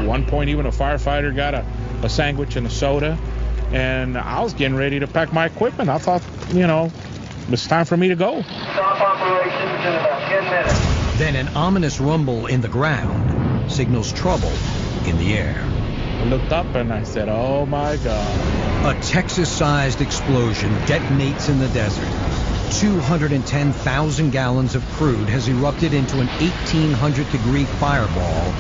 At one point, even a firefighter got a sandwich and a soda. And I was getting ready to pack my equipment. I thought, it's time for me to go. Stop operations in about 10 minutes. Then an ominous rumble in the ground signals trouble in the air. I looked up and I said, oh my God. A Texas-sized explosion detonates in the desert. 210,000 gallons of crude has erupted into an 1,800-degree fireball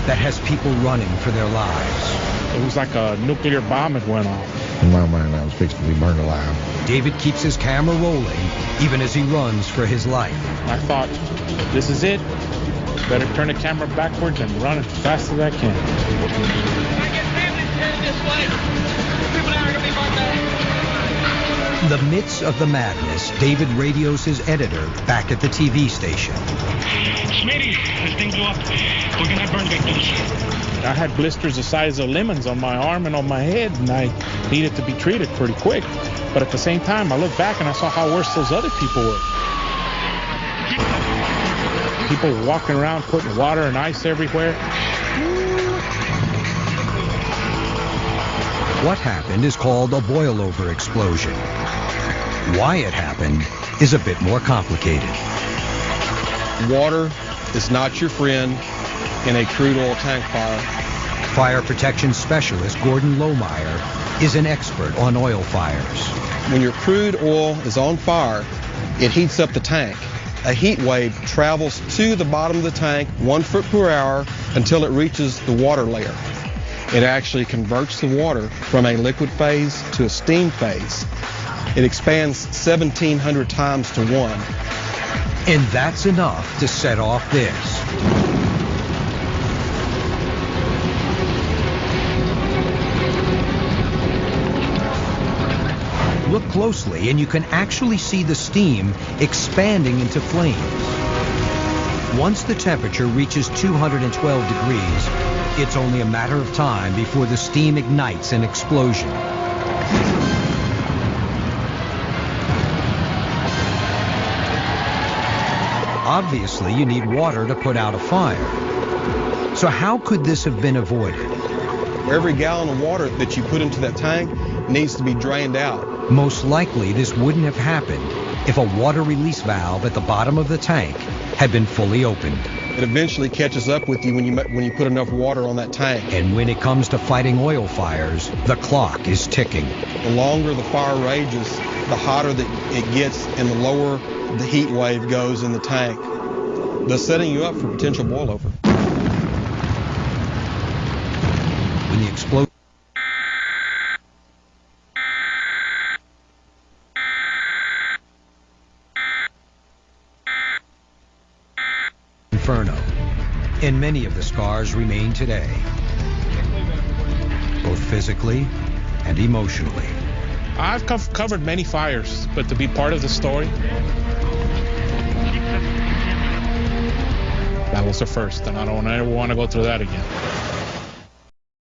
that has people running for their lives. It was like a nuclear bomb that went off. In my mind, I was fixed to be burned alive. David keeps his camera rolling, even as he runs for his life. I thought, this is it. Better turn the camera backwards and run as fast as I can. I get families headed this way. People now are going to be burned out. In the midst of the madness, David radios his editor back at the TV station. Smitty, this thing blew up. We're going to have burn victims. I had blisters the size of lemons on my arm and on my head, and I needed to be treated pretty quick. But at the same time, I looked back and I saw how worse those other people were. People walking around putting water and ice everywhere. What happened is called a boil-over explosion. Why it happened is a bit more complicated. Water is not your friend in a crude oil tank fire. Fire protection specialist Gordon Lohmeyer is an expert on oil fires. When your crude oil is on fire, it heats up the tank. A heat wave travels to the bottom of the tank 1 foot per hour until it reaches the water layer. It actually converts the water from a liquid phase to a steam phase. It expands 1,700 times to 1. And that's enough to set off this. Look closely and you can actually see the steam expanding into flames. Once the temperature reaches 212 degrees, it's only a matter of time before the steam ignites an explosion. Obviously, you need water to put out a fire. So how could this have been avoided? Every gallon of water that you put into that tank needs to be drained out. Most likely, this wouldn't have happened if a water release valve at the bottom of the tank had been fully opened. It eventually catches up with you when you put enough water on that tank. And when it comes to fighting oil fires, the clock is ticking. The longer the fire rages, the hotter that it gets and the lower the heat wave goes in the tank, thus setting you up for potential boilover. When the explosion inferno, and many of the scars remain today, both physically and emotionally. I've covered many fires, but to be part of the story, that was the first, and I don't ever want to go through that again.